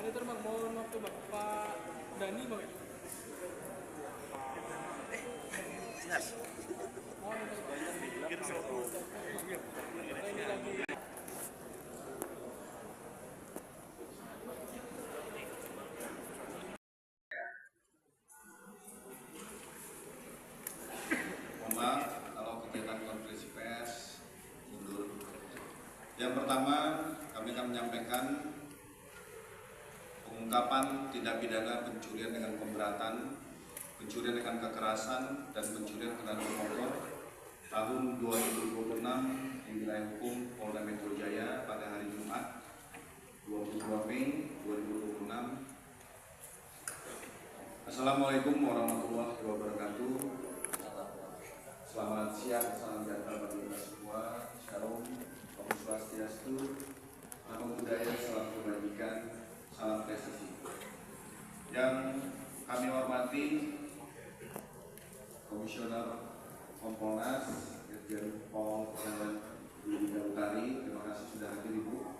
Monitor bang, mohon waktu bang. Pak Dani bang ya? Jelas. Monitor bang. Karena ini lagi Kalau kegiatan konferensi pers mundur. Yang pertama, kami akan menyampaikan pengungkapan tindak pidana pencurian dengan pemberatan, pencurian dengan kekerasan, dan pencurian kendaraan bermotor tahun 2026 di wilayah hukum Polda Metro Jaya pada hari Jumat 22 Mei 2026. Assalamualaikum warahmatullahi wabarakatuh. Selamat siang, salam sejahtera bagi kita semua. Shalom, Om Swastiastu, Namo Buddhaya, salam kebajikan, salam prestasi. Yang kami hormati Komisioner Kompolnas Irjen Pol Budi Utari, terima kasih sudah hadir Ibu.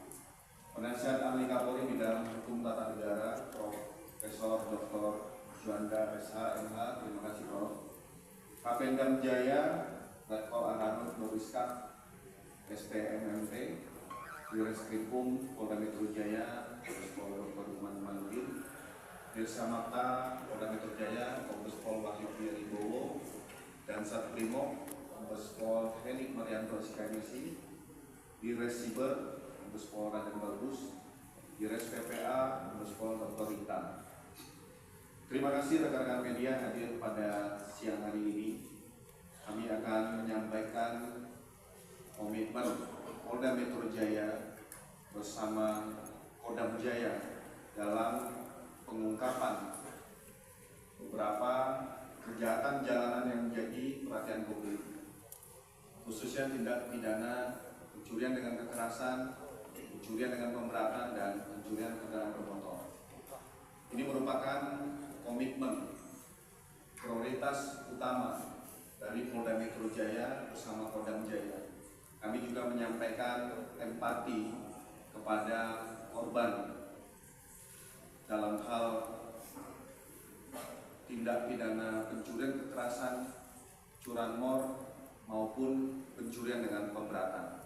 Penasihat Ahli Kapolri bidang Hukum Tata Negara Profesor Dr. Juanda SH MH, terima kasih Prof. Kapendam Jaya Letkol Aranut Nuriska SPMMT Direskrimum Polda Metro Jaya Kombes Pol Dr. Iman Manudin Dirsamapta Polda Metro Jaya Kombes Pol Wahyu Wibowo dan Satprimo Kombes Pol Henik Marianto SKMSI Diresiber Kombes Pol Raden Bagus Dires PPA Kombes Pol Dr. Rita. Terima kasih rekan-rekan media hadir pada siang hari ini. Kami akan menyampaikan komitmen Polda Metro Jaya bersama Kodam Jaya dalam pengungkapan beberapa kejahatan jalanan yang menjadi perhatian publik, khususnya tindak pidana pencurian dengan kekerasan, pencurian dengan pemberatan, dan pencurian kendaraan bermotor. Ini merupakan komitmen prioritas utama dari Polda Metro Jaya bersama Kodam Jaya. Kami juga menyampaikan empati kepada korban dalam hal tindak pidana pencurian kekerasan, curanmor maupun pencurian dengan pemberatan.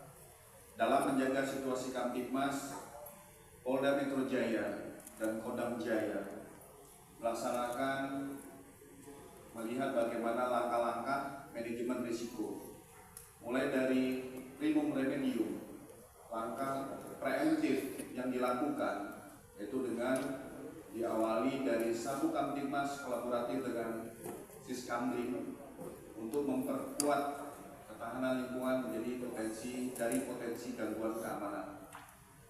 Dalam menjaga situasi Kamtibmas, Polda Metro Jaya dan Kodam Jaya melaksanakan melihat bagaimana langkah-langkah manajemen risiko, mulai dari primum remedium, langkah preemptif yang dilakukan, yaitu dengan diawali dari satu Kamtibmas kolaboratif dengan Siskamling untuk memperkuat ketahanan lingkungan menjadi potensi gangguan keamanan.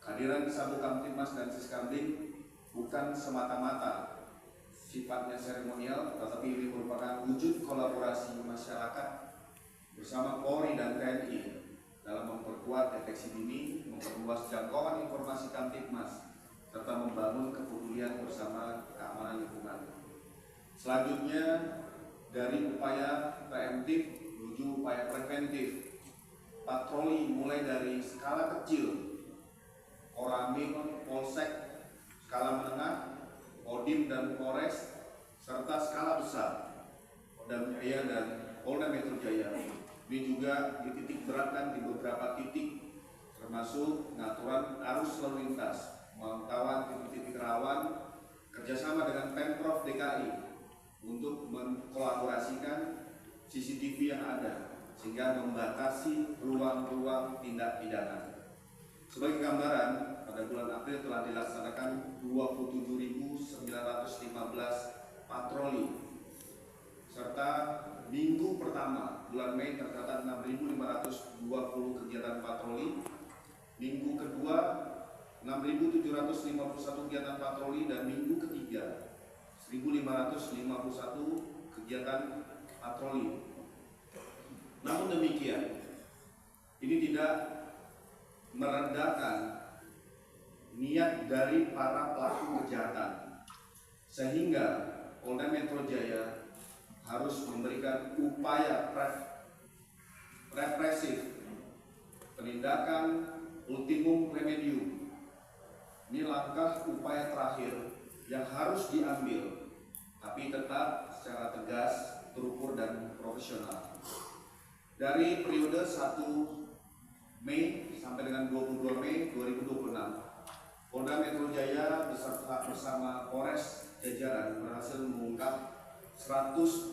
Kehadiran Sabu Kamtibmas dan Siskamling bukan semata-mata sifatnya seremonial, tetapi ini merupakan wujud kolaborasi masyarakat bersama Polri dan TNI dalam memperkuat deteksi dini, memperluas jangkauan informasi Kamtibmas, serta membangun kepedulian bersama keamanan lingkungan. Selanjutnya, dari upaya preemptif menuju upaya preventif, patroli mulai dari skala kecil, Koramil, Polsek, skala menengah, Kodim dan Polres, serta skala besar, Kodam Jaya dan Polda Metro Jaya. Ini juga dititik beratkan di beberapa titik, termasuk pengaturan arus lalu lintas, pemantauan titik-titik rawan, kerjasama dengan Pemprov DKI untuk mengkolaborasikan CCTV yang ada, sehingga membatasi ruang-ruang tindak pidana. Sebagai gambaran, pada bulan April telah dilaksanakan 27.915 patroli, serta minggu pertama bulan Mei tercatat 6.520 kegiatan patroli, minggu kedua 6.751 kegiatan patroli, dan minggu ketiga 1.551 kegiatan patroli. Namun demikian, ini tidak merendahkan niat dari para pelaku kejahatan, sehingga Polda Metro Jaya harus memberikan upaya represif, penindakan ultimum remedium, Ini langkah upaya terakhir yang harus diambil, tapi tetap secara tegas, terukur, dan profesional. Dari periode 1 Mei sampai dengan 22 Mei 2026, Polda Metro Jaya bersama Polres jajaran berhasil mengungkap 127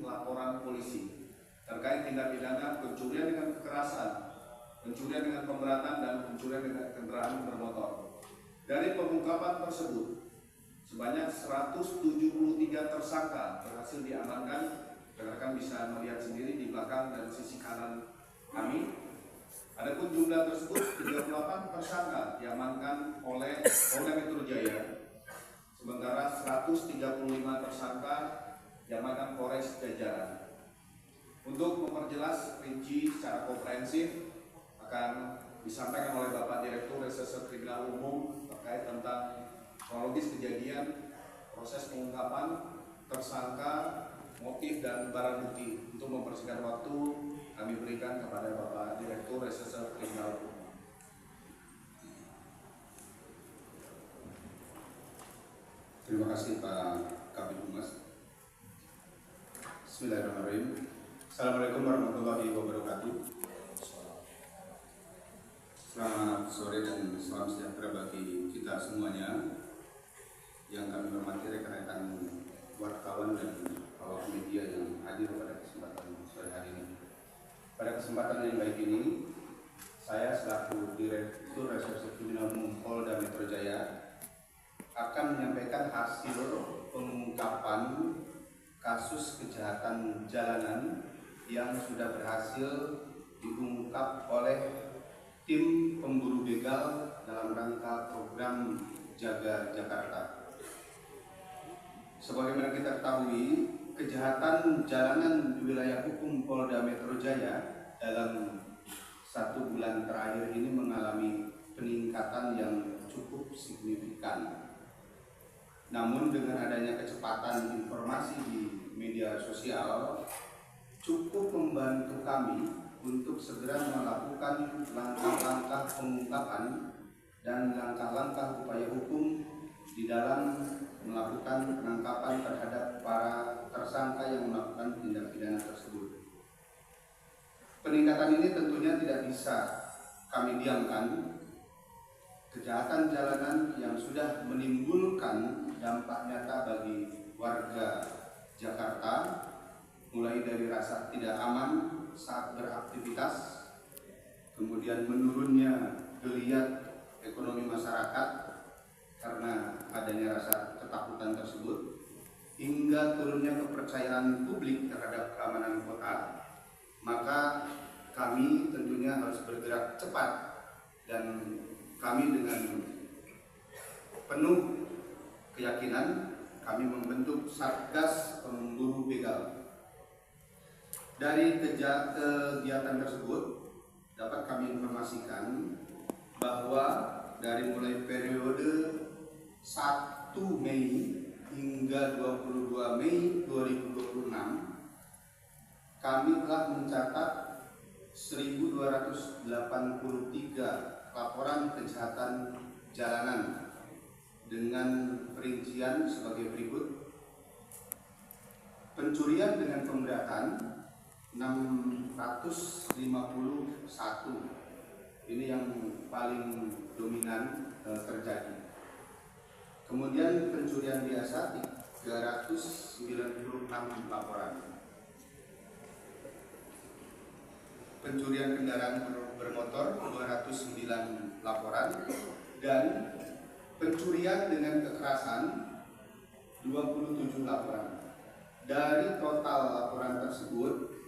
laporan polisi terkait tindak pidana pencurian dengan kekerasan, pencurian dengan pemberatan, dan pencurian dengan kendaraan bermotor. Dari pengungkapan tersebut, sebanyak 173 tersangka berhasil diamankan. Rekan-rekan bisa melihat sendiri di belakang dan sisi kanan kami. Adapun jumlah tersebut 38 tersangka diamankan oleh Polda Metro Jaya, sementara 135 tersangka diamankan Polres jajaran. Untuk memperjelas rinci secara komprehensif akan disampaikan oleh Bapak Direktur Reserse Kriminal Umum terkait tentang kronologis kejadian, proses pengungkapan, tersangka, motif, dan barang bukti. Untuk mempersingkat waktu, kami berikan kepada Bapak Direktur Reserse Kriminal Umum. Terima kasih Pak Kabid Humas. Bismillahirrahmanirrahim. Assalamualaikum warahmatullahi wabarakatuh. Selamat sore dan salam sejahtera bagi kita semuanya. Yang kami hormati rekan-rekan wartawan dan awak media yang hadir pada kesempatan sore hari ini. Pada kesempatan yang baik ini, saya selaku Direktur Reserse Kriminal Umum Polda Metro Jaya akan menyampaikan hasil pengungkapan kasus kejahatan jalanan yang sudah berhasil diungkap oleh tim pemburu begal dalam rangka program Jaga Jakarta. Sebagaimana kita ketahui, kejahatan jalanan di wilayah hukum Polda Metro Jaya dalam 1 bulan terakhir ini mengalami peningkatan yang cukup signifikan. Namun dengan adanya kecepatan informasi di media sosial cukup membantu kami untuk segera melakukan langkah-langkah pengungkapan dan langkah-langkah upaya hukum di dalam melakukan penangkapan terhadap para tersangka yang melakukan tindak pidana tersebut. Peningkatan ini tentunya tidak bisa kami diamkan. Kejahatan jalanan yang sudah menimbulkan dampak nyata bagi warga Jakarta, mulai dari rasa tidak aman saat beraktivitas, kemudian menurunnya geliat ekonomi masyarakat karena adanya rasa ketakutan tersebut, hingga turunnya kepercayaan publik terhadap keamanan kota, maka kami tentunya harus bergerak cepat dan kami dengan penuh keyakinan kami membentuk Satgas Pemburu Begal. Dari kegiatan tersebut dapat kami informasikan bahwa dari mulai periode 1 Mei hingga 22 Mei 2026 kami telah mencatat 1.283 laporan kejahatan jalanan dengan perincian sebagai berikut. Pencurian dengan pemberatan 651, ini yang paling dominan terjadi. Kemudian pencurian biasa 396 laporan. Pencurian kendaraan bermotor 209 laporan, dan pencurian dengan kekerasan 27 laporan. Dari total laporan tersebut,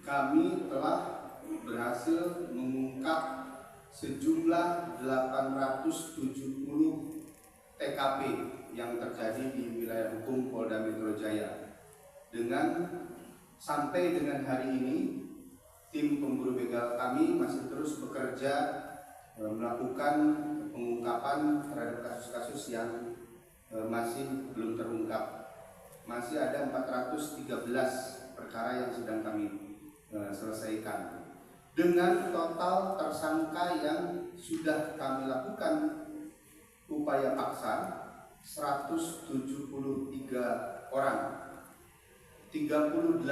kami telah berhasil mengungkap sejumlah 870 TKP yang terjadi di wilayah hukum Polda Metro Jaya. Sampai dengan hari ini, tim pemburu begal kami masih terus bekerja melakukan pengungkapan terhadap kasus-kasus yang masih belum terungkap. Masih ada 413 perkara yang sedang kami selesaikan. Dengan total tersangka yang sudah kami lakukan upaya paksa 173 orang. 38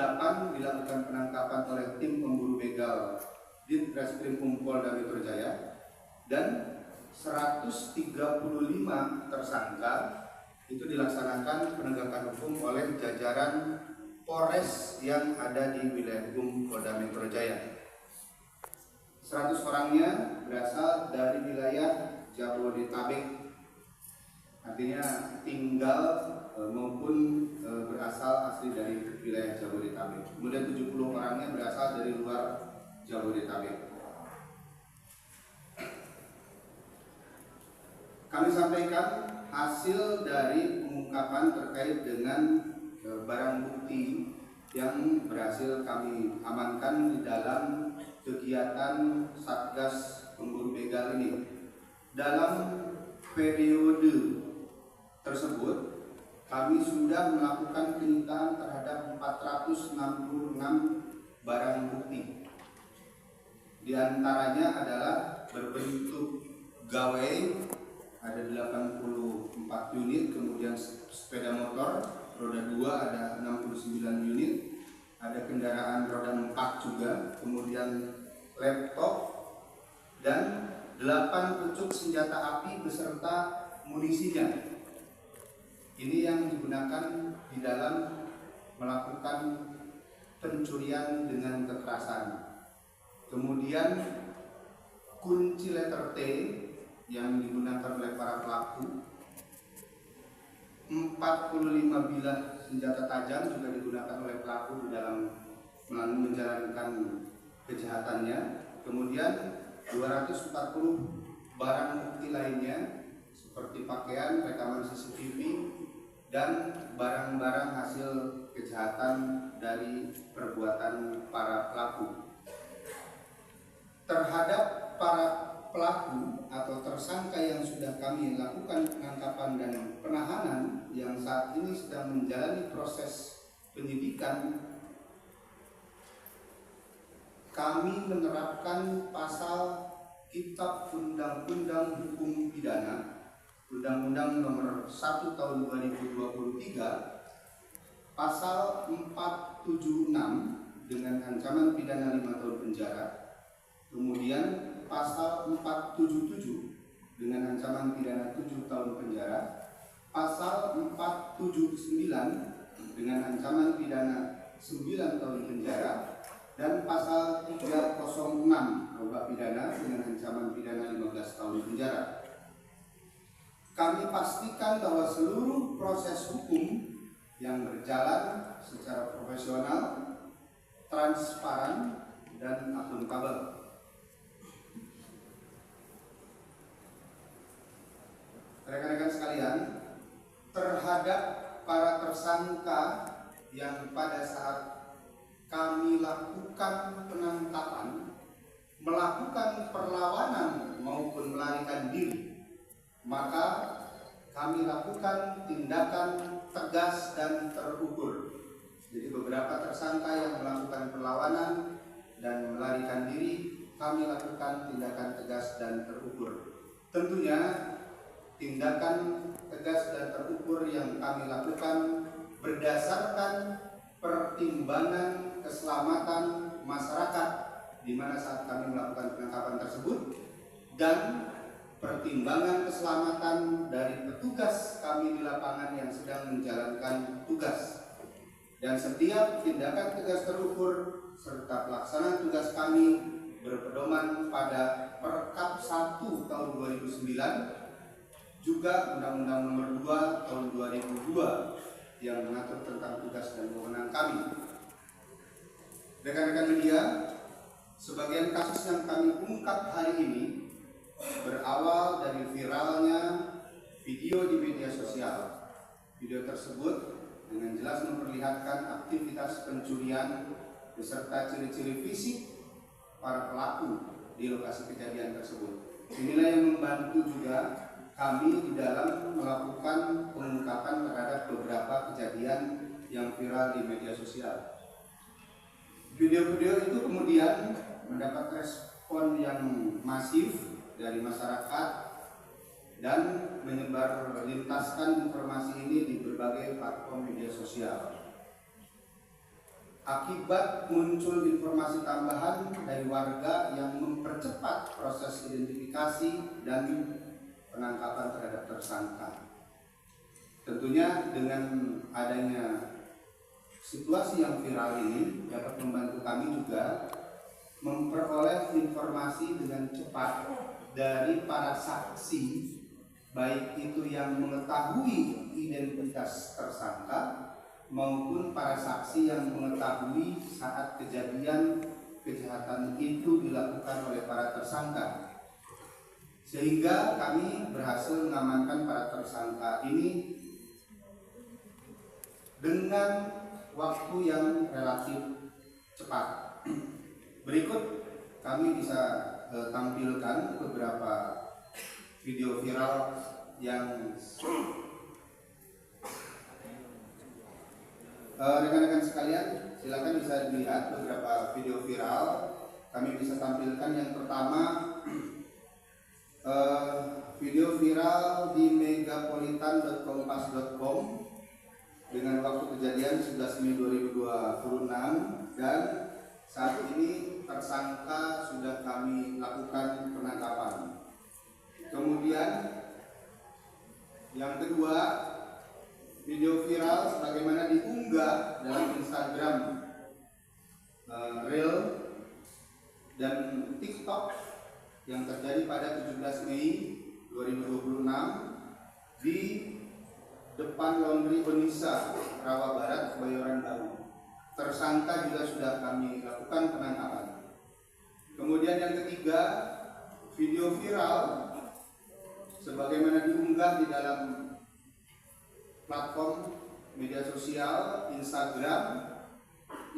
dilakukan penangkapan oleh tim pemburu begal Ditreskrim Polda Metro Jaya, dan 135 tersangka itu dilaksanakan penegakan hukum oleh jajaran Polres yang ada di wilayah hukum Polda Metro Jaya. 100 orangnya berasal dari wilayah Jabodetabek, artinya tinggal maupun berasal asli dari wilayah Jabodetabek. Kemudian 70 orangnya berasal dari luar Jabodetabek. Kami sampaikan hasil dari pengungkapan terkait dengan barang bukti yang berhasil kami amankan di dalam kegiatan Satgas Pemburu Begal ini. Dalam periode tersebut kami sudah melakukan penyitaan terhadap 466 barang bukti. Di antaranya adalah berbentuk gawai ada 84 unit, kemudian sepeda motor roda 2 ada 69 unit, ada kendaraan roda 4 juga, kemudian laptop dan 8 pucuk senjata api beserta munisinya. Ini yang digunakan di dalam melakukan pencurian dengan kekerasan. Kemudian kunci letter T yang digunakan oleh para pelaku, 45 bilah senjata tajam juga digunakan oleh pelaku di dalam menjalankan kejahatannya. Kemudian 240 barang bukti lainnya seperti pakaian, rekaman CCTV, dan barang-barang hasil kejahatan dari perbuatan para pelaku. Terhadap para pelaku atau tersangka yang sudah kami lakukan penangkapan dan penahanan yang saat ini sedang menjalani proses penyidikan, kami menerapkan pasal Kitab Undang-Undang Hukum Pidana, Undang-Undang Nomor 1 Tahun 2023, pasal 476 dengan ancaman pidana 5 tahun penjara. Kemudian pasal 477 dengan ancaman pidana 7 tahun penjara, pasal 479 dengan ancaman pidana 9 tahun penjara, dan pasal 306 robak pidana dengan ancaman pidana 15 tahun penjara. Kami pastikan bahwa seluruh proses hukum yang berjalan secara profesional, transparan, dan akuntabel. Rekan-rekan sekalian, terhadap para tersangka yang pada saat kami lakukan penangkapan melakukan perlawanan maupun melarikan diri, maka kami lakukan tindakan tegas dan terukur. Jadi beberapa tersangka yang melakukan perlawanan dan melarikan diri, kami lakukan tindakan tegas dan terukur. Tentunya tindakan tegas dan terukur yang kami lakukan berdasarkan pertimbangan keselamatan masyarakat di mana saat kami melakukan penangkapan tersebut, dan pertimbangan keselamatan dari petugas kami di lapangan yang sedang menjalankan tugas. Dan setiap tindakan tegas terukur serta pelaksanaan tugas kami berpedoman pada Perkap 1 tahun 2009, juga Undang-Undang Nomor 2 tahun 2002 yang mengatur tentang tugas dan wewenang kami. Rekan-rekan media, sebagian kasus yang kami ungkap hari ini berawal dari viralnya video di media sosial. Video tersebut dengan jelas memperlihatkan aktivitas pencurian beserta ciri-ciri fisik para pelaku di lokasi kejadian tersebut. Inilah yang membantu juga kami di dalam melakukan pengungkapan terhadap beberapa kejadian yang viral di media sosial. Video-video itu kemudian mendapat respon yang masif dari masyarakat dan menyebar lintaskan informasi ini di berbagai platform media sosial. Akibat muncul informasi tambahan dari warga yang mempercepat proses identifikasi dan penangkapan terhadap tersangka. Tentunya dengan adanya situasi yang viral ini dapat membantu kami juga memperoleh informasi dengan cepat dari para saksi, baik itu yang mengetahui identitas tersangka maupun para saksi yang mengetahui saat kejadian kejahatan itu dilakukan oleh para tersangka, sehingga kami berhasil mengamankan para tersangka ini dengan waktu yang relatif cepat. Berikut kami bisa tampilkan beberapa video viral yang rekan-rekan sekalian, silakan bisa dilihat beberapa video viral. Kami bisa tampilkan yang pertama, video viral di megapolitan.kompas.com dengan waktu kejadian 11 Mei 2026, dan saat ini tersangka sudah kami lakukan penangkapan. Kemudian yang kedua, video viral sebagaimana diunggah dalam Instagram, Reel dan TikTok yang terjadi pada 17 Mei 2026 di depan Laundry Onisa, Rawa Barat, Kebayoran Baru. Tersangka juga sudah kami lakukan penangkapan. Kemudian yang ketiga, video viral sebagaimana diunggah di dalam platform media sosial Instagram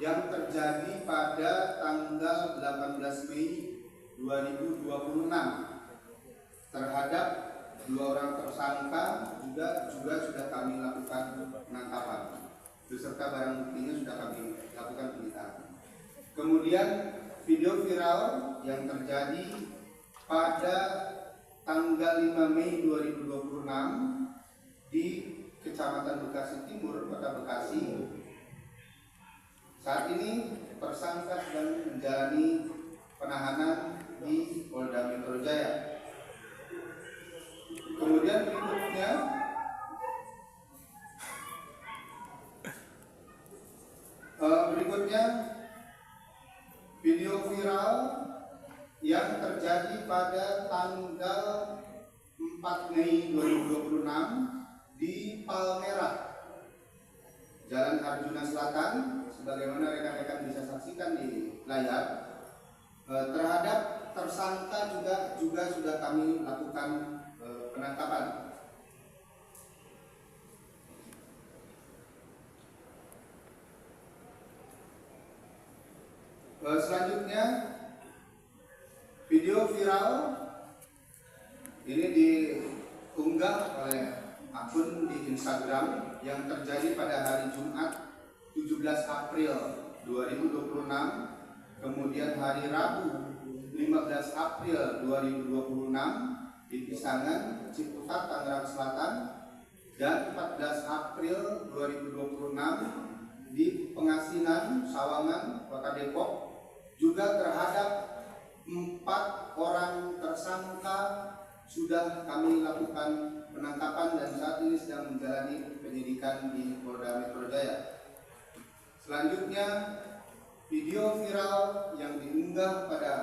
yang terjadi pada tanggal 18 Mei 2026 terhadap 2 orang tersangka juga sudah kami lakukan penangkapan beserta barang buktinya sudah kami lakukan penyitaan. Kemudian video viral yang terjadi pada tanggal 5 Mei 2026 di Kecamatan Bekasi Timur, Kota Bekasi. Saat ini tersangka sedang menjalani penahanan di Polda Metro Jaya. Kemudian berikutnya video viral yang terjadi pada tanggal 4 Mei 2026 di Palmerah, Jalan Arjuna Selatan, sebagaimana rekan-rekan bisa saksikan di layar. Terhadap tersangka juga sudah kami lakukan penangkapan. Selanjutnya video viral ini diunggah oleh akun di Instagram yang terjadi pada hari Jumat 17 April 2026, kemudian hari Rabu 15 April 2026 di Pisangan, Ciputat, Tangerang Selatan, dan 14 April 2026 di Pengasinan, Sawangan, Kota Depok, juga terhadap 4 orang tersangka sudah kami lakukan penangkapan dan saat ini sedang menjalani penyidikan di Polda Metro Jaya. Selanjutnya, video viral yang diunggah pada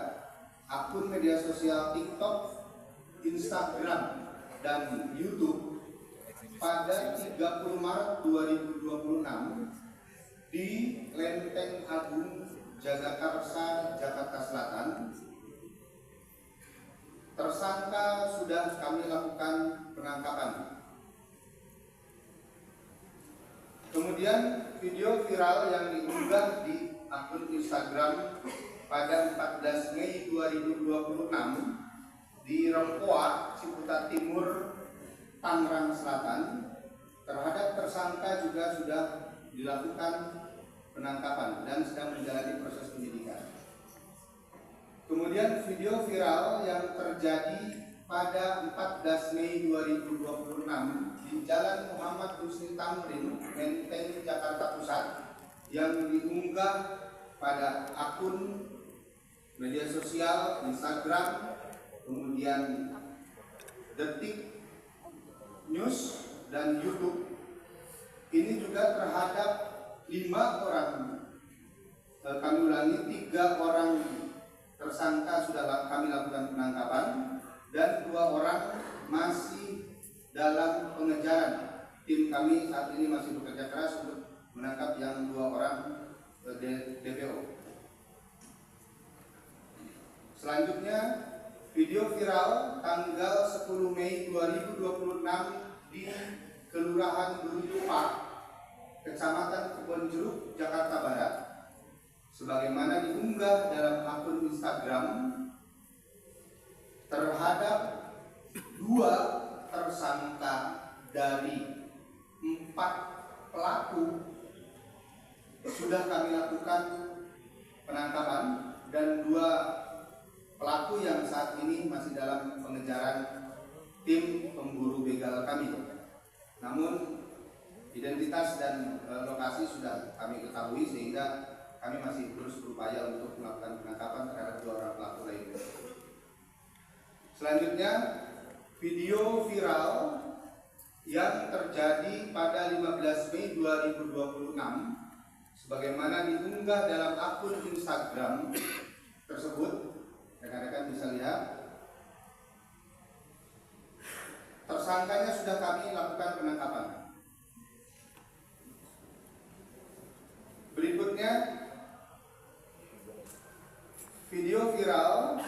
akun media sosial TikTok, Instagram, dan YouTube pada 30 Maret 2026 di Lenteng Agung, Jagakarsa, Jakarta Selatan. Tersangka sudah kami lakukan penangkapan. Kemudian video viral yang diunggah di akun Instagram pada 14 Mei 2026 di Rempoa, Ciputat Timur, Tangerang Selatan. Terhadap tersangka juga sudah dilakukan penangkapan dan sedang menjalani proses penyidikan. Kemudian video viral yang terjadi pada 14 Mei 2026 di Jalan Muhammad Husni Tamrin, Menteng, Jakarta Pusat, yang diunggah pada akun media sosial Instagram, kemudian Detik News dan YouTube. Ini juga terhadap 5 orang, kami ulangi, 3 orang tersangka sudah kami lakukan penangkapan dan 2 orang masih dalam pengejaran. Tim kami saat ini masih bekerja keras untuk menangkap yang 2 orang DPO. Selanjutnya, video viral tanggal 10 Mei 2026 di Kelurahan Buluju Park, Kecamatan Kebonjeruk, Jakarta Barat, sebagaimana diunggah dalam akun Instagram, terhadap 2 tersangka dari 4 pelaku sudah kami lakukan penangkapan, dan 2 pelaku yang saat ini masih dalam pengejaran tim pemburu begal kami. Namun identitas dan lokasi sudah kami ketahui, sehingga kami masih terus berupaya untuk melakukan penangkapan terhadap 2 orang pelaku lainnya. Selanjutnya, video viral yang terjadi pada 15 Mei 2026 sebagaimana diunggah dalam akun Instagram tersebut. Rekan-rekan bisa lihat, tersangkanya sudah kami lakukan penangkapan. Berikutnya, video viral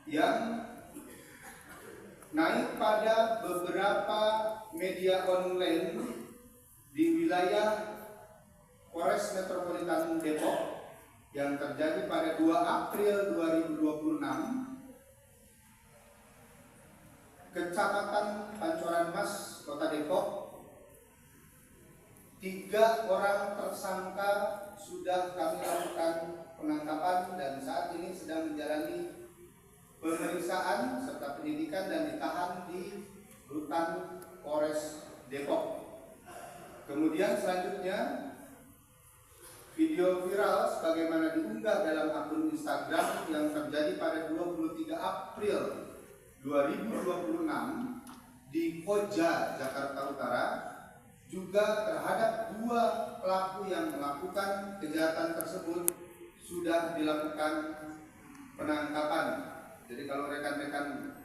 yang naik pada beberapa media online di wilayah Polres Metropolitan Depok yang terjadi pada 2 April 2026, Kecamatan Pancoran Mas, Kota Depok. 3 orang tersangka sudah kami lakukan penangkapan dan saat ini sedang menjalani pemeriksaan serta penyidikan dan ditahan di Rutan Polres Depok. Kemudian selanjutnya, video viral sebagaimana diunggah dalam akun Instagram yang terjadi pada 23 April 2026 di Koja, Jakarta Utara, juga terhadap 2 pelaku yang melakukan kejahatan tersebut sudah dilakukan penangkapan. Jadi kalau rekan-rekan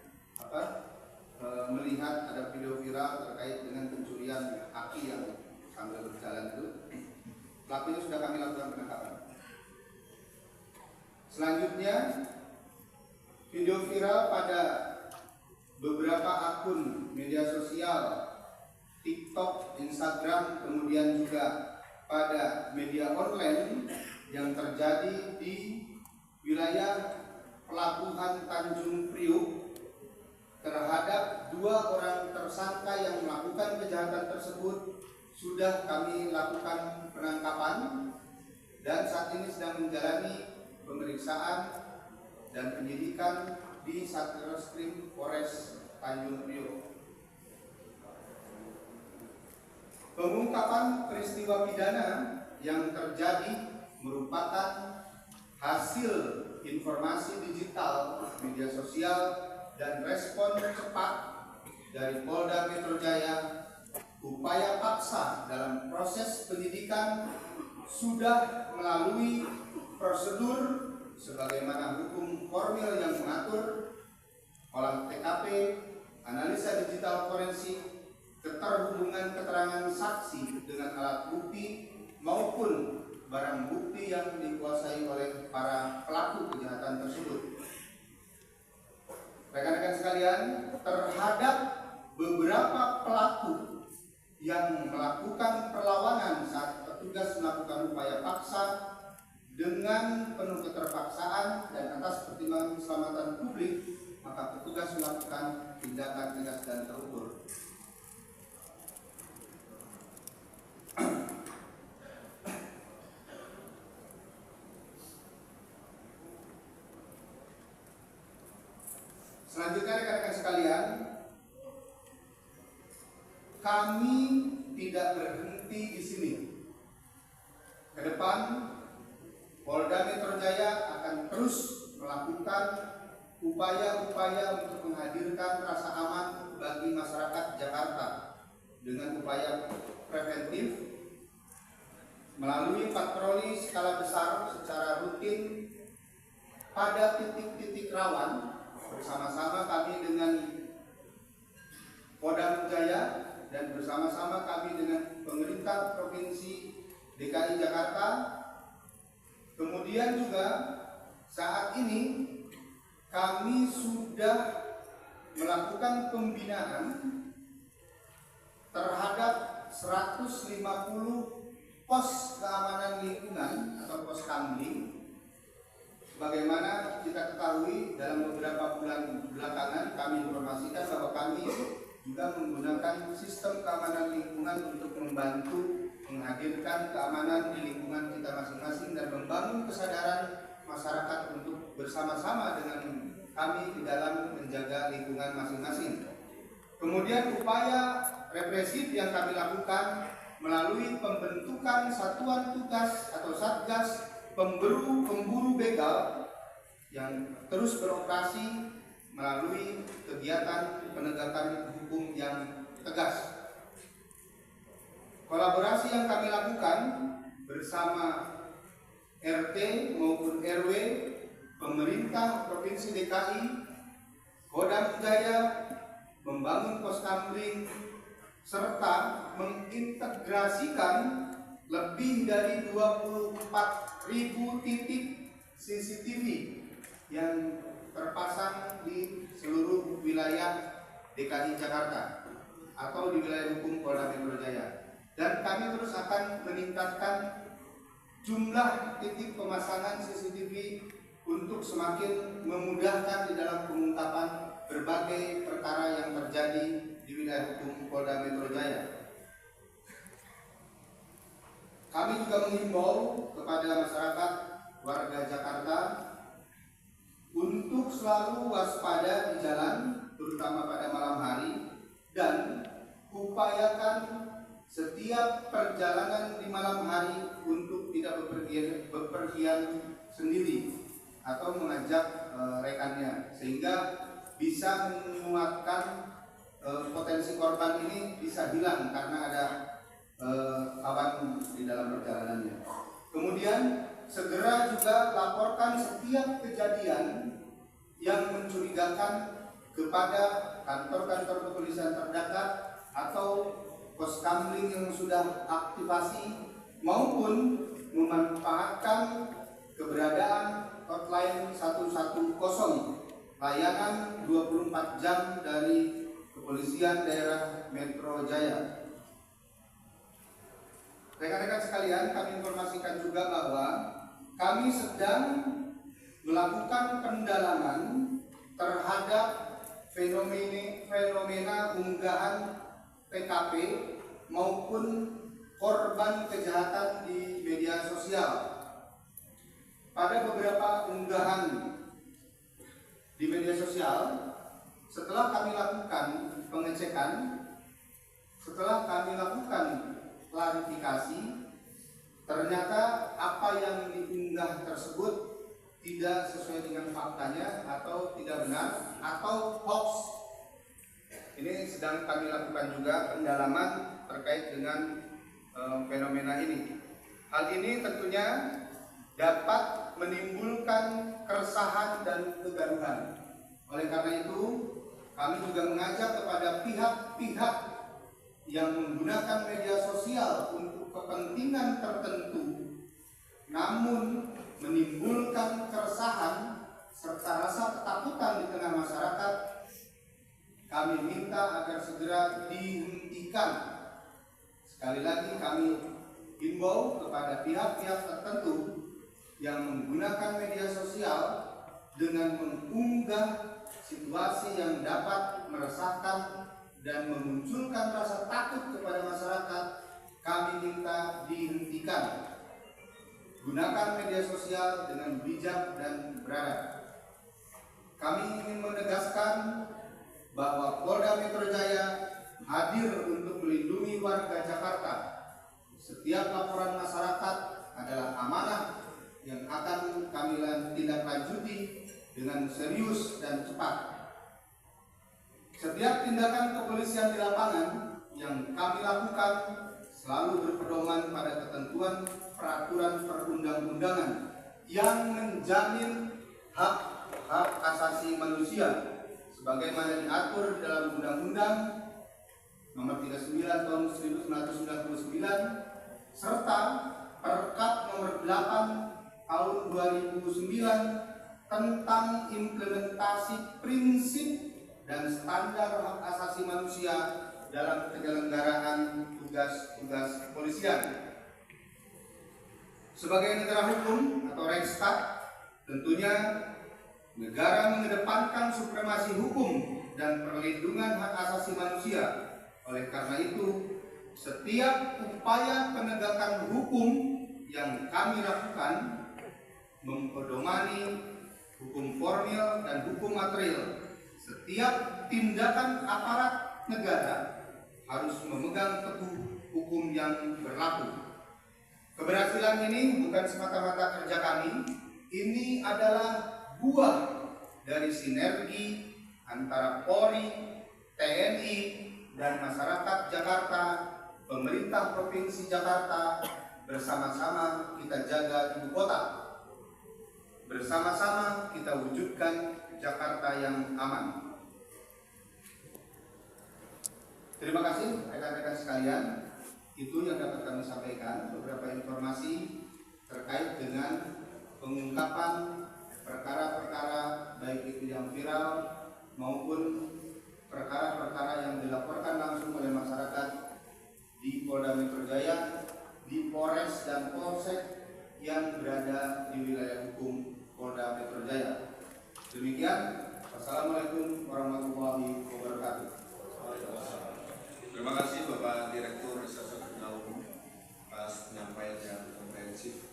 melihat ada video viral terkait dengan pencurian aki yang sambil berjalan itu, pelakunya sudah kami lakukan penangkapan. Selanjutnya, video viral pada beberapa akun media sosial TikTok, Instagram, kemudian juga pada media online yang terjadi di wilayah Pelabuhan Tanjung Priuk terhadap 2 orang tersangka yang melakukan kejahatan tersebut sudah kami lakukan penangkapan dan saat ini sedang menjalani pemeriksaan dan penyidikan di Satreskrim Polres Tanjung Priok. Pengungkapan peristiwa pidana yang terjadi merupakan hasil informasi digital, media sosial, dan respon cepat dari Polda Metro Jaya. Upaya paksa dalam proses penyidikan sudah melalui prosedur sebagaimana hukum formil yang mengatur olah TKP, analisa digital forensik, keterhubungan keterangan saksi dengan alat bukti maupun barang bukti yang dikuasai oleh para pelaku kejahatan tersebut. Rekan-rekan sekalian, terhadap beberapa pelaku yang melakukan perlawanan saat petugas melakukan upaya paksa dengan penuh keterpaksaan dan atas pertimbangan keselamatan publik, maka petugas melakukan tindakan tegas dan terukur. Selanjutnya rekan-rekan sekalian, kami tidak berhenti di sini. Ke depan, Polda Metro Jaya akan terus melakukan upaya-upaya untuk menghadirkan rasa aman bagi masyarakat Jakarta dengan upaya preventif melalui patroli skala besar secara rutin pada titik-titik rawan. Bersama-sama kami dengan Polda Jaya dan bersama-sama kami dengan pemerintah Provinsi DKI Jakarta. Kemudian juga saat ini kami sudah melakukan pembinaan terhadap 150 pos keamanan lingkungan atau pos kamling. Sebagaimana kita ketahui dalam beberapa bulan belakangan kami informasikan bahwa kami juga menggunakan sistem keamanan lingkungan untuk membantu menghadirkan keamanan di lingkungan kita masing-masing dan membangun kesadaran masyarakat untuk bersama-sama dengan kami di dalam menjaga lingkungan masing-masing. Kemudian upaya represif yang kami lakukan melalui pembentukan satuan tugas atau satgas pemburu begal yang terus beroperasi melalui kegiatan penegakan hukum yang tegas. Kolaborasi yang kami lakukan bersama RT maupun RW, pemerintah Provinsi DKI, Polda Jaya, membangun pos kamling serta mengintegrasikan lebih dari 24.000 titik CCTV yang terpasang di seluruh wilayah DKI Jakarta atau di wilayah hukum Polda Metro Jaya. Dan kami terus akan meningkatkan jumlah titik pemasangan CCTV untuk semakin memudahkan di dalam pengungkapan berbagai perkara yang terjadi di wilayah hukum Polda Metro Jaya. Kami juga menghimbau kepada masyarakat warga Jakarta untuk selalu waspada di jalan, terutama pada malam hari, dan upayakan setiap perjalanan di malam hari untuk tidak bepergian sendiri atau mengajak rekannya, sehingga bisa menguatkan potensi korban ini bisa hilang karena ada kawan di dalam perjalanannya. Kemudian segera juga laporkan setiap kejadian yang mencurigakan kepada kantor-kantor kepolisian terdekat atau pos kamling yang sudah aktivasi, maupun memanfaatkan keberadaan hotline 110 layanan 24 jam dari Kepolisian Daerah Metro Jaya. Rekan-rekan sekalian, kami informasikan juga bahwa kami sedang melakukan pendalaman terhadap fenomena unggahan PKP maupun korban kejahatan di media sosial. Pada beberapa unggahan di media sosial, setelah kami lakukan pengecekan, setelah kami lakukan klarifikasi, ternyata apa yang diunggah tersebut tidak sesuai dengan faktanya atau tidak benar atau hoax. Ini sedang kami lakukan juga pendalaman terkait dengan fenomena ini. Hal ini tentunya dapat menimbulkan keresahan dan kegaduhan. Oleh karena itu, kami juga mengajak kepada pihak-pihak yang menggunakan media sosial untuk kepentingan tertentu, namun menimbulkan keresahan serta rasa ketakutan di tengah masyarakat, kami minta agar segera dihentikan. Sekali lagi kami himbau kepada pihak-pihak tertentu yang menggunakan media sosial dengan mengunggah situasi yang dapat meresahkan dan memunculkan rasa takut kepada masyarakat, kami minta dihentikan. Gunakan media sosial dengan bijak dan beradab. Kami ingin menegaskan bahwa Polda Metro Jaya hadir untuk melindungi warga Jakarta. Setiap laporan masyarakat adalah amanah yang akan kami tindak lanjuti dengan serius dan cepat. Setiap tindakan kepolisian di lapangan yang kami lakukan selalu berpedoman pada ketentuan peraturan perundang-undangan yang menjamin hak asasi manusia sebagaimana diatur dalam Undang-Undang Nomor 39 Tahun 1999 serta Perkap Nomor 8 Tahun 2009 tentang implementasi prinsip dan standar hak asasi manusia dalam penyelenggaraan tugas-tugas kepolisian. Sebagai negara hukum atau Rechtsstaat, tentunya negara mengedepankan supremasi hukum dan perlindungan hak asasi manusia. Oleh karena itu, setiap upaya penegakan hukum yang kami lakukan mempedomani hukum formil dan hukum material. Setiap tindakan aparat negara harus memegang teguh hukum yang berlaku. Keberhasilan ini bukan semata-mata kerja kami, ini adalah buah dari sinergi antara Polri, TNI, dan masyarakat Jakarta, pemerintah Provinsi Jakarta. Bersama-sama kita jaga ibu kota. Bersama-sama kita wujudkan Jakarta yang aman. Terima kasih rekan-rekan sekalian. Itu yang dapat kami sampaikan, beberapa informasi terkait dengan pengungkapan perkara-perkara baik itu yang viral maupun perkara-perkara yang dilaporkan langsung oleh masyarakat di Polda Metro Jaya, di Polres dan Polsek yang berada di wilayah hukum Polda Metro Jaya. Demikian, wassalamualaikum warahmatullahi wabarakatuh. Terima kasih Bapak Direktur Reserse Kriminal Umum atas penyampaian yang komprehensif.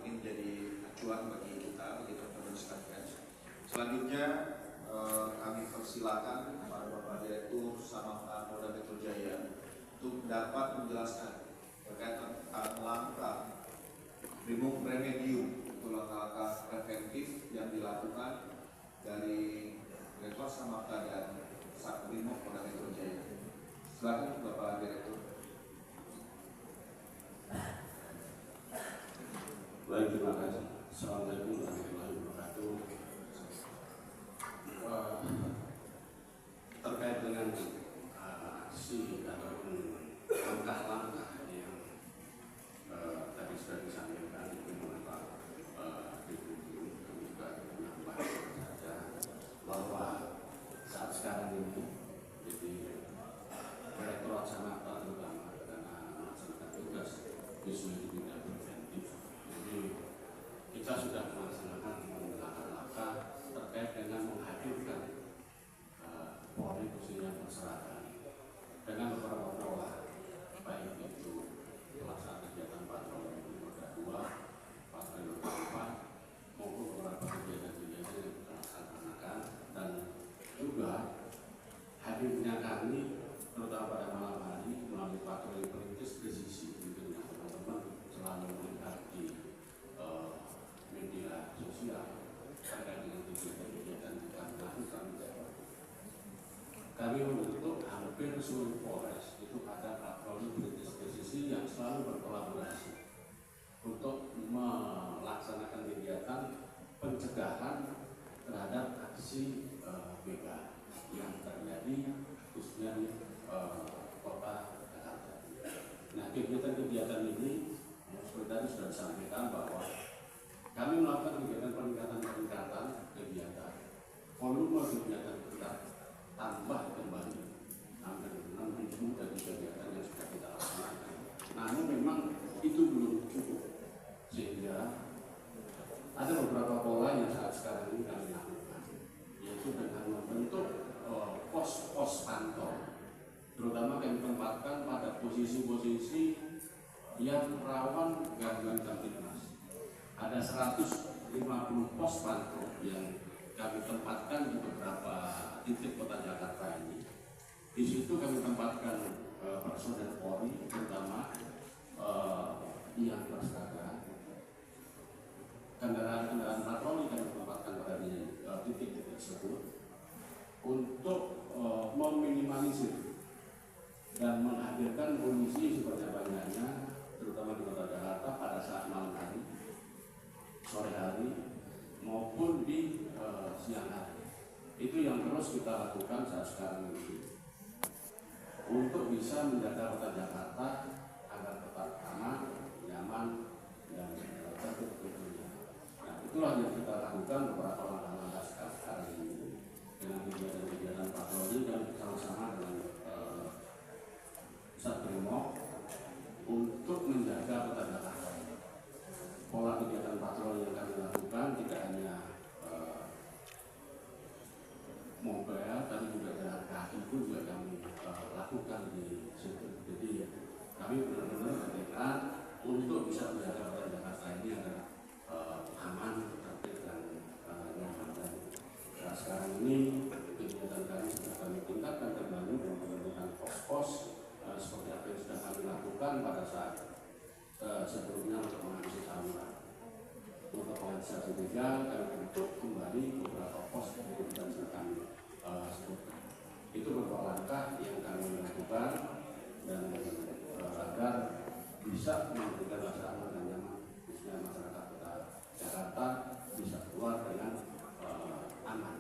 Ini menjadi acuan bagi kita, bagi teman-teman sekalian. Selanjutnya kami persilakan kepada Bapak Direktur Samapta Polda Metro Jaya untuk dapat menjelaskan terkait tentang langkah Brimob Remedium untuk langkah-langkah preventif yang dilakukan dari Direktur Samapta dan Satbrimob Polda Metro Jaya. Silakan Bapak Direktur. Baik, terima kasih. Assalamualaikum warahmatullahi wabarakatuh. Terkait dengan aksi ataupun langkah-langkah yang tadi sudah disampaikan oleh Pak Deputi, kami juga menambah saja bahwa saat sekarang ini jadi Direktorat Samapta terutama karena melaksanakan tugas sesuai di bidang preventif. Jadi kita sudah melaksanakan langkah-langkah terkait dengan menghadirkan Polri khususnya masyarakat dengan beberapa pola, baik itu pelaksanaan kegiatan patroli roda 2, patroli roda 4, maupun beberapa kegiatan-kegiatan yang kita laksanakan, dan juga hadirnya kami terutama pada malam hari melalui patroli perintis presisi. Mungkin teman-teman selalu melihat di media sosial terkait dengan kegiatan-kegiatan yang kami lakukan. Kami membentuk hampir seluruh Polres itu ada patroli perintis presisi yang selalu berkolaborasi untuk melaksanakan kegiatan pencegahan terhadap aksi begal yang terjadi khususnya di kota Jakarta. Nah, kegiatan-kegiatan ini seperti tadi sudah disampaikan bahwa kami melakukan kegiatan peningkatan kegiatan, volume kegiatan kita tambah kembali hampir 6.000 dari kegiatan yang sudah kita laksanakan. Namun memang itu belum cukup, sehingga ada beberapa pola yang saat sekarang ini kami lakukan, yaitu dengan membentuk pos-pos pantau, terutama kami tempatkan pada posisi-posisi yang rawan gangguan kamtipmas. Ada 150 pos pantau yang kami tempatkan di beberapa titik kota Jakarta ini, Di situ kami tempatkan personel Polri, terutama yang berseragam, kendaraan patroli kami tempatkan pada titik-titik tersebut untuk meminimalisir dan menghadirkan polisi sebanyak-banyaknya, terutama di Kota Jakarta pada saat malam hari, sore hari, maupun di siang hari. Itu yang terus kita lakukan saat sekarang ini untuk bisa menjaga Kota Jakarta agar tetap aman, nyaman, dan tertib tentunya. Nah, itulah yang kita lakukan beberapa langkah-langkah sekarang ini dengan kegiatan-kegiatan patroli dan bersama-sama dengan Satbrimob untuk menjaga Kota Jakarta. Pola kegiatan patroli yang kami lakukan tidak hanya mobile, tapi juga jalan kaki pun juga kami lakukan di situ. Jadi kami benar-benar bertekad untuk bisa menjaga Kota Jakarta ini agar aman, tertib, dan nyaman. Nah, sekarang ini kegiatan kami sudah kami tingkatkan kembali dengan membentukkan pos-pos seperti apa yang sudah kami lakukan pada saat sebelumnya untuk mengantisipasi begal, kami bentuk kembali beberapa pos yang sudah kami sebutkan. Itu beberapa langkah yang kami lakukan dan agar bisa memberikan rasa aman dan nyaman khususnya masyarakat Kota Jakarta bisa keluar dengan aman.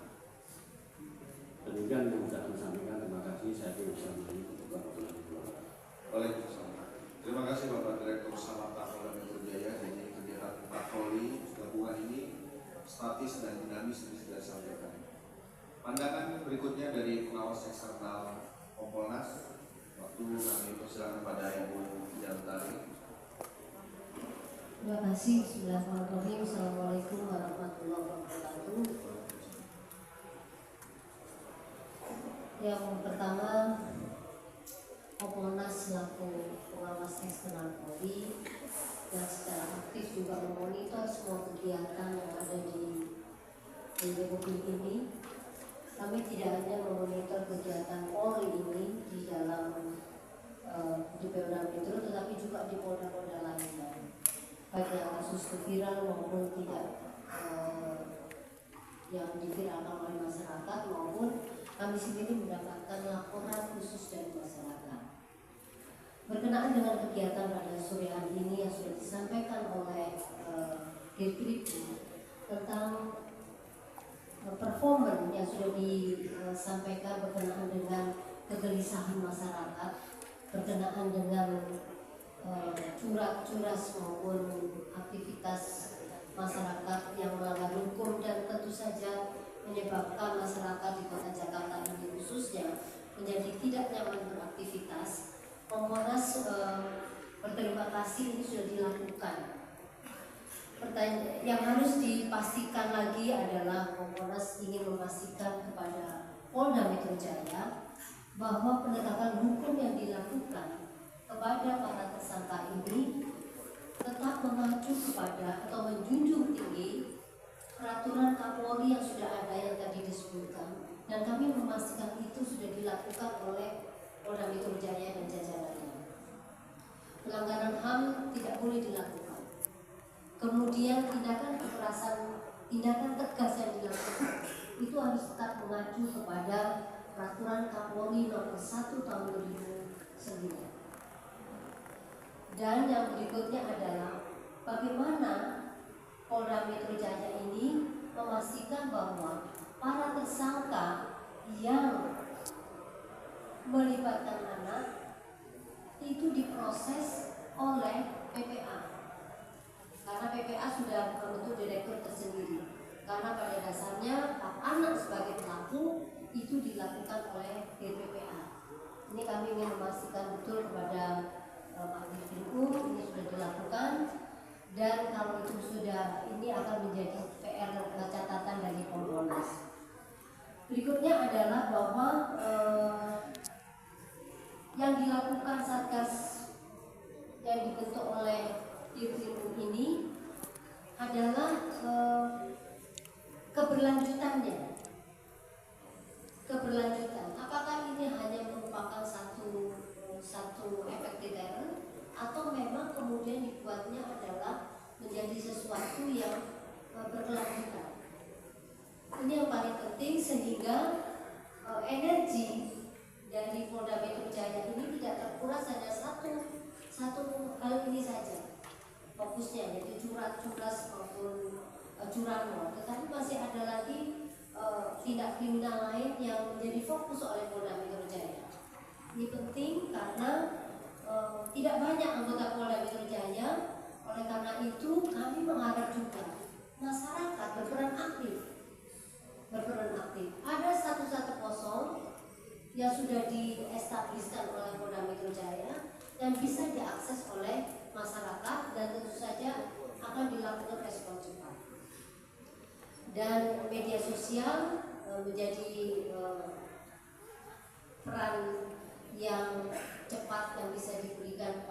Demikian yang sudah kami sampaikan. Terima kasih. Saya bisa menunjuk Bapak Direktur. Waalaikumsalam. Terima kasih Bapak Direktur Samapta Polda Metro Jaya. Jadi kegiatan patroli gabungan ini statis dan dinamis yang sudah disampaikan. Pandangan berikutnya dari pengawas eksternal Kompolnas. Waktu kami persilakan pada Ibu Jantari. Terima kasih. Bismillahirrahmanirrahim. Assalamualaikum warahmatullahi wabarakatuh. Yang pertama, Kompolnas selaku pengawas eksternal Polri yang secara aktif juga memonitor semua kegiatan yang ada di Republik ini. Kami tidak hanya memonitor kegiatan Polri ini di dalam di Polda Metro, tetapi juga di polda-polda lainnya, baik yang kasus viral maupun tidak yang diviralkan oleh masyarakat, maupun kami sendiri mendapatkan laporan khusus dari masyarakat. Berkenaan dengan kegiatan pada sore hari ini yang sudah disampaikan oleh Dirkripi tentang performa yang sudah disampaikan berkenaan dengan kegelisahan masyarakat, berkenaan dengan curas maupun aktivitas masyarakat yang melanggar hukum dan tentu saja menyebabkan masyarakat di Kota Jakarta ini khususnya menjadi tidak nyaman beraktivitas. Kompolnas berterima kasih ini sudah dilakukan. Pertanyaan yang harus dipastikan lagi adalah Kompolnas ingin memastikan kepada Polda Metro Jaya bahwa penegakan hukum yang dilakukan kepada para tersangka ini tetap mengacu kepada atau menjunjung tinggi peraturan Kapolri yang sudah ada yang tadi disebutkan, dan kami memastikan itu sudah dilakukan oleh Polda Metro Jaya dan jajarannya. Pelanggaran HAM tidak boleh dilakukan. Kemudian tindakan kekerasan, tindakan tegas yang dilakukan itu harus tetap mengacu kepada peraturan Kapolri nomor 1 tahun 2009. Dan yang berikutnya adalah bagaimana Polda Metro Jaya ini memastikan bahwa para tersangka yang melibatkan anak itu diproses oleh PPA, karena PPA sudah membentuk direktur tersendiri. Karena pada dasarnya anak sebagai pelaku itu dilakukan oleh DPPA. Ini kami ingin memastikan betul kepada Pak Dirkripi ini sudah dilakukan, dan kalau itu sudah, ini akan menjadi PR catatan dari Kompolnas. Berikutnya adalah bahwa yang dilakukan Satgas yang dibentuk oleh Dirkripi ini adalah keberlanjutan. Apakah ini hanya satu efek deterrent, atau memang kemudian dibuatnya adalah menjadi sesuatu yang berkelanjutan. Ini yang paling penting, sehingga energi dari Polda Metro Jaya ini tidak terkuras hanya satu hal ini saja fokusnya, yaitu curas maupun curanmor, tetapi masih ada lagi tindak kriminal lain yang menjadi fokus oleh Polda Metro Jaya. Ini penting karena tidak banyak anggota Polda Metro Jaya. Oleh karena itu kami mengharap juga masyarakat berperan aktif. Ada 110 yang sudah diestabliskan oleh Polda Metro Jaya yang bisa diakses oleh masyarakat dan tentu saja akan dilakukan respon cepat. Dan media sosial menjadi peran yang cepat yang bisa diberikan